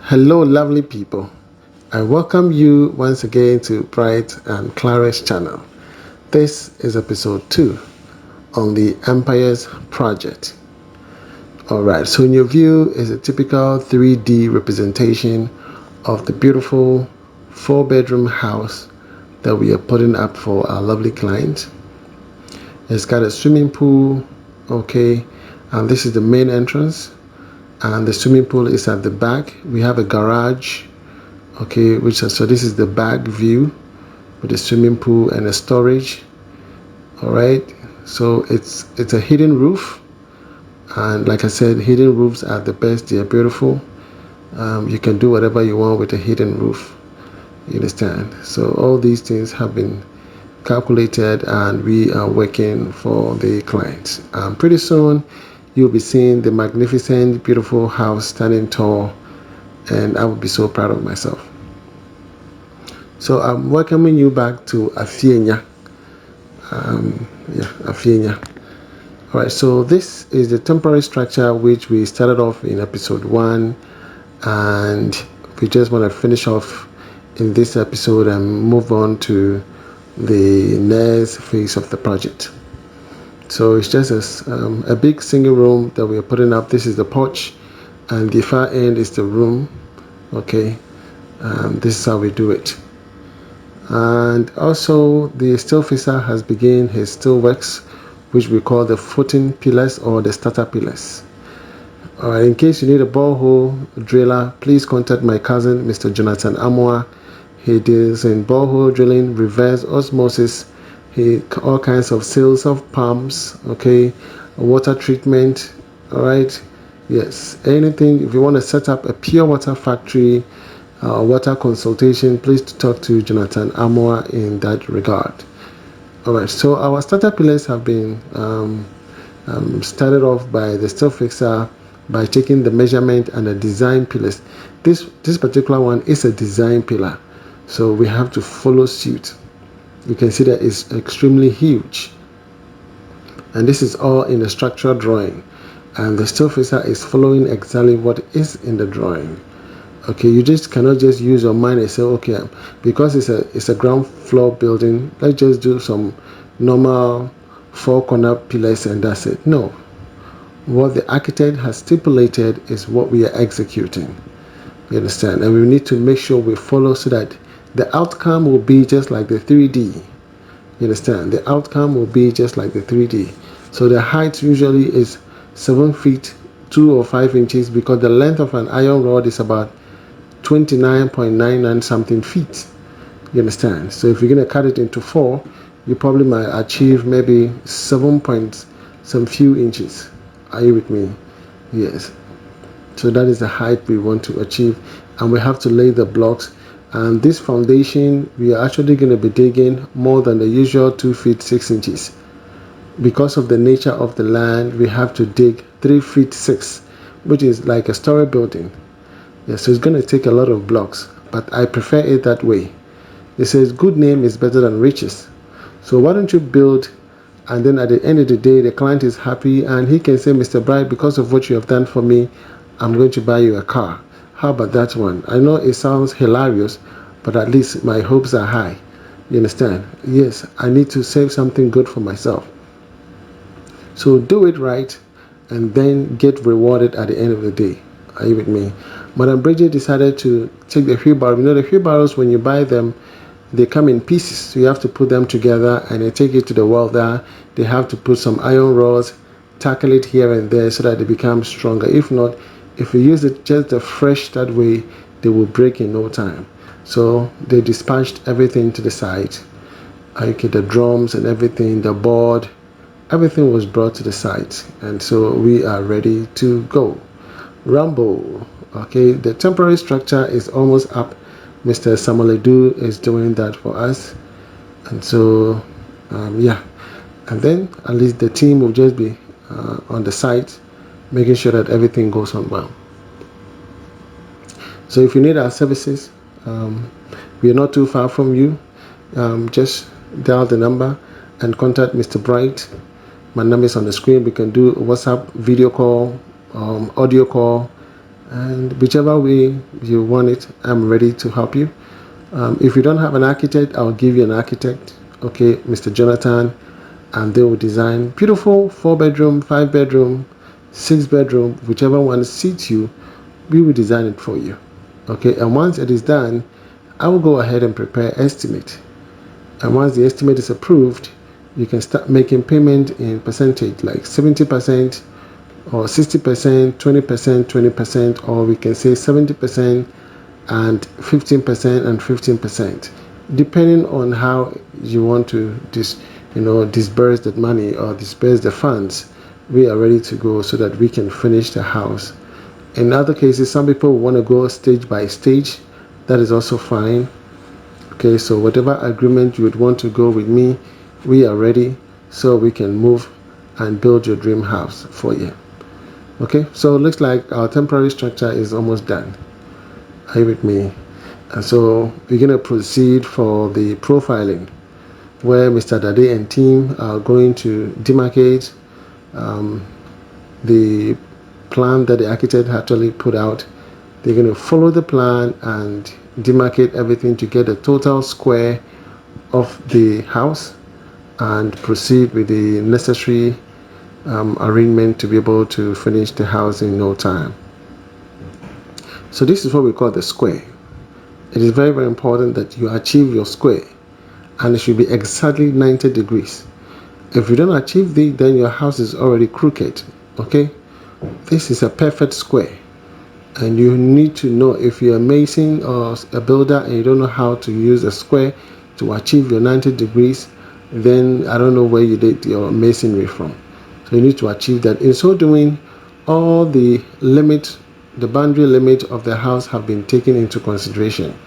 Hello, lovely people. I welcome you once again to Bright&Clara's channel. This is episode 2 on the Empire's project. Alright, so in your view is a typical 3D representation of the beautiful 4-bedroom house that we are putting up for our lovely client. It's got a swimming pool, okay, and this is the main entrance. And the swimming pool is at the back. We have a garage, okay, so this is the back view with the swimming pool and a storage. All right, so it's a hidden roof, and like I said, hidden roofs are the best. They are beautiful. You can do whatever you want with a hidden roof. You understand? So all these things have been calculated, and we are working for the clients. Pretty soon you'll be seeing the magnificent, beautiful house standing tall, and I will be so proud of myself. So I'm welcoming you back to Afienya. Afienya. All right, so this is the temporary structure which we started off in episode 1, and we just want to finish off in this episode and move on to the next phase of the project. So it's just a big single room that we are putting up. This is the porch, and the far end is the room. Okay, this is how we do it. And also the steel fixer has begun his steel works, which we call the footing pillars or the starter pillars. Alright, in case you need a borehole driller, please contact my cousin, Mr. Jonathan Amoa. He deals in borehole drilling, reverse osmosis, all kinds of sales of pumps, okay, water treatment. All right, yes, anything. If you want to set up a pure water factory, water consultation, please talk to Jonathan Amoa in that regard. All right, so our starter pillars have been started off by the steel fixer by taking the measurement and the design pillars. This particular one is a design pillar, so we have to follow suit. You can see that it's extremely huge, and this is all in the structural drawing, and the steel fixer is following exactly what is in the drawing. Okay, you just cannot just use your mind and say, okay, because it's a ground floor building, let's just do some normal 4-corner pillars and that's it. No, what the architect has stipulated is what we are executing. You understand? And we need to make sure we follow so that the outcome will be just like the 3D. You understand? The outcome will be just like the 3D. So the height usually is 7 feet 2 or 5 inches, because the length of an iron rod is about 29.99 something feet. You understand? So if you're going to cut it into 4, you probably might achieve maybe 7 point some few inches. Are you with me? Yes. So that is the height we want to achieve, and we have to lay the blocks. And this foundation, we are actually going to be digging more than the usual 2 feet 6 inches. Because of the nature of the land, we have to dig 3 feet 6, which is like a story building. Yeah, so it's going to take a lot of blocks, but I prefer it that way. It says good name is better than riches. So why don't you build, and then at the end of the day, the client is happy, and he can say, Mr. Bright, because of what you have done for me, I'm going to buy you a car. How about that one? I know it sounds hilarious, but at least my hopes are high. You understand? Yes, I need to save something good for myself. So do it right, and then get rewarded at the end of the day. Are you with me? Madam Bridget decided to take the wheelbarrow. You know, the wheelbarrows, when you buy them, they come in pieces. So you have to put them together, and they take it to the welder. They have to put some iron rods, tackle it here and there so that they become stronger. If not, if you use it just the fresh that way, they will break in no time. So they dispatched everything to the site. Okay, the drums and everything, the board, everything was brought to the site, and so we are ready to go. Rambo. Okay, the temporary structure is almost up. Mr. Samaledu is doing that for us, and so yeah, and then at least the team will just be on the site, making sure that everything goes on well. So if you need our services, we are not too far from you. Just dial the number and contact Mr. Bright. My number is on the screen. We can do WhatsApp, video call, audio call, and whichever way you want it, I'm ready to help you. If you don't have an architect, I'll give you an architect, okay, Mr. Jonathan, and they will design beautiful 4-bedroom, 5-bedroom, 6-bedroom, whichever one suits you. We will design it for you, okay. And once it is done, I will go ahead and prepare estimate, and once the estimate is approved, you can start making payment in percentage, like 70% or 60%, 20%, 20%, or we can say 70% and 15% and 15%, depending on how you want to disburse that money or disburse the funds. We are ready to go so that we can finish the house. In other cases, some people want to go stage by stage. That is also fine. Okay, so whatever agreement you would want to go with me, we are ready, so we can move and build your dream house for you. Okay, so it looks like our temporary structure is almost done. Are you with me? And so we're going to proceed for the profiling, where Mr. Dade and team are going to demarcate the plan that the architect actually put out. They're going to follow the plan and demarcate everything to get a total square of the house and proceed with the necessary arrangement to be able to finish the house in no time. So this is what we call the square. It is very, very important that you achieve your square, and it should be exactly 90 degrees. If you don't achieve this, then your house is already crooked. Okay, this is a perfect square, and you need to know, if you're a mason or a builder and you don't know how to use a square to achieve your 90 degrees, then I don't know where you did your masonry from. So you need to achieve that. In so doing, all the boundary limit of the house have been taken into consideration.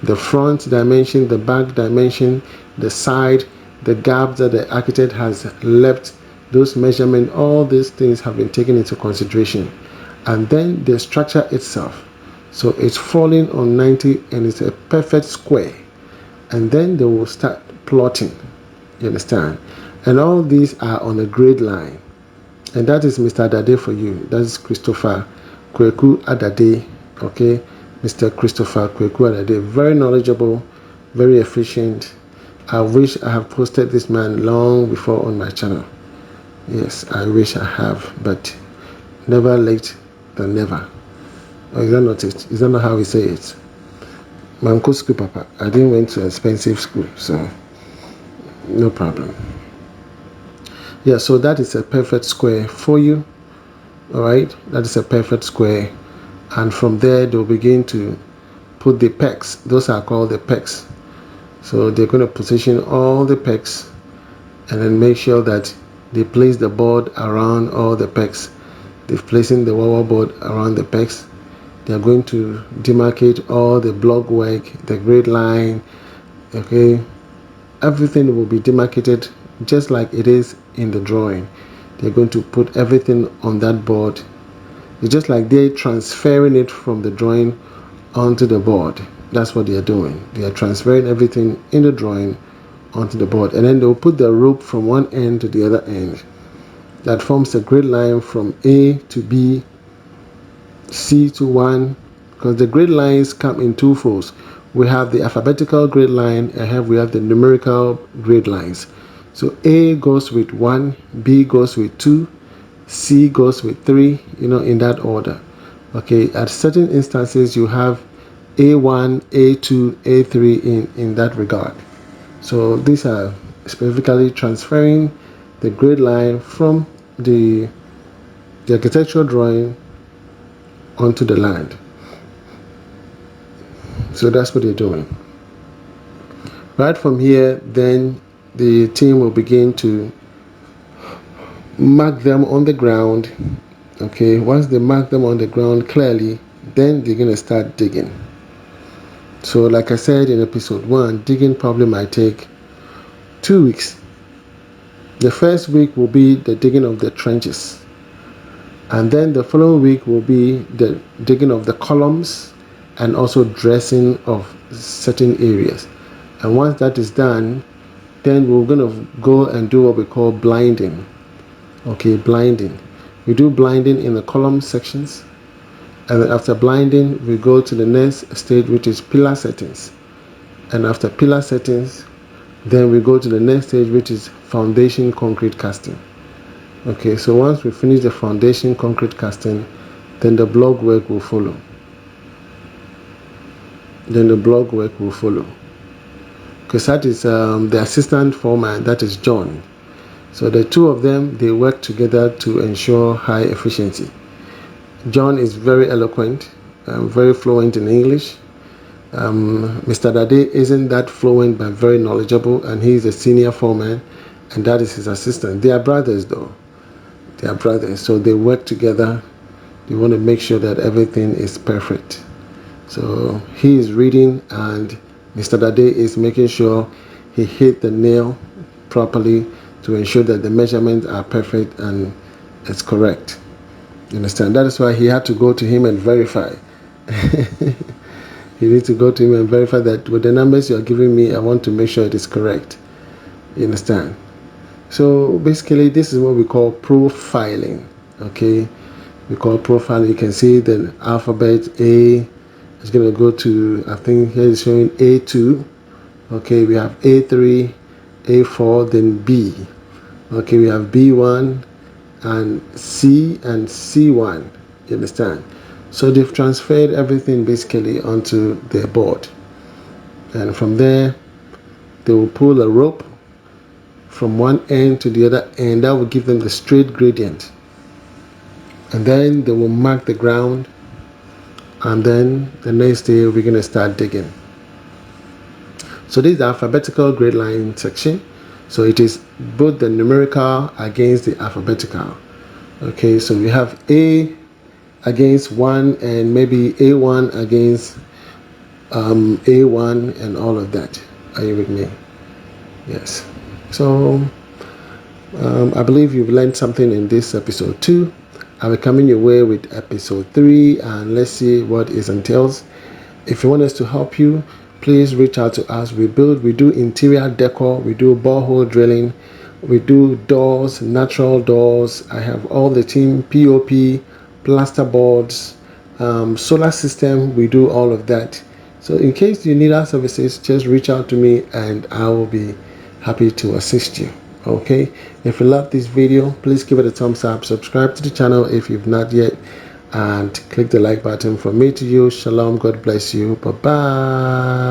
The front dimension, the back dimension, the side, the gap that the architect has left, those measurements, all these things have been taken into consideration. And then the structure itself, so it's falling on 90 and it's a perfect square. And then they will start plotting, you understand? And all these are on a grade line. And that is Mr. Adade for you. That is Christopher Kweku Adade. Okay, Mr. Christopher Kweku Adade. Very knowledgeable, very efficient. I wish I have posted this man long before on my channel. Yes, I wish I have, but never late than never. Or is that not it? Is that not how we say it? Manko school, Papa. I didn't went to expensive school, so no problem. Yeah, so that is a perfect square for you. All right, that is a perfect square, and from there they'll begin to put the pegs. Those are called the pegs. So they're going to position all the pegs and then make sure that they place the board around all the pegs. They're placing the wall board around the pegs. They are going to demarcate all the block work, the grade line. Okay, everything will be demarcated just like it is in the drawing. They're going to put everything on that board. It's just like they're transferring it from the drawing onto the board. That's what they are doing. They are transferring everything in the drawing onto the board, and then they'll put the rope from one end to the other end. That forms a grid line from A to B, C to 1, because the grid lines come in two folds. We have the alphabetical grid line and we have the numerical grid lines. So A goes with 1, B goes with 2, C goes with 3, in that order. Okay, at certain instances you have A1, A2, A3 in that regard. So these are specifically transferring the grid line from the architectural drawing onto the land. So that's what they're doing. Right from here, then the team will begin to mark them on the ground. Okay, once they mark them on the ground clearly, then they're going to start digging. So like I said in episode 1, digging probably might take 2 weeks. The first week will be the digging of the trenches, and then the following week will be the digging of the columns and also dressing of certain areas. And once that is done, then we're going to go and do what we call blinding. Okay, blinding. We do blinding in the column sections, And then after blinding, we go to the next stage, which is pillar settings. And after pillar settings, then we go to the next stage, which is foundation concrete casting. Okay, so once we finish the foundation concrete casting, then the block work will follow. Because that is the assistant foreman, that is John. So the two of them, they work together to ensure high efficiency. John is very eloquent, very fluent in English. Mr. Dade isn't that fluent but very knowledgeable, and he's a senior foreman, and that is his assistant. They are brothers though. They are brothers, so they work together. They want to make sure that everything is perfect. So he is reading and Mr. Dade is making sure he hit the nail properly to ensure that the measurements are perfect and it's correct. You understand? That is why he had to go to him and verify. You need to go to him and verify that with the numbers you're giving me, I want to make sure it is correct. You understand? So basically, this is what we call profiling. Okay, we call profiling. You can see the alphabet A is going to go to, I think here is showing A2. Okay, we have A3, A4, then B. Okay, we have B1 and C and C1. You understand? So they've transferred everything basically onto their board, and from there they will pull a rope from one end to the other end. That will give them the straight gradient, and then they will mark the ground, and then the next day we're going to start digging. So this is the alphabetical grade line section. So it is both the numerical against the alphabetical. Okay, so we have A against 1 and maybe A1 against A1 and all of that. Are you with me? Yes. So I believe you've learned something in this episode 2. I'll be coming your way with episode 3, and let's see what it entails. If you want us to help you, please reach out to us. We do interior decor, we do borehole drilling, we do doors, natural doors. I have all the team, POP, plaster boards, solar system. We do all of that. So in case you need our services, just reach out to me and I will be happy to assist you. Okay, if you love this video, please give it a thumbs up, subscribe to the channel if you've not yet, and click the like button. From me to you, shalom, God bless you, bye bye.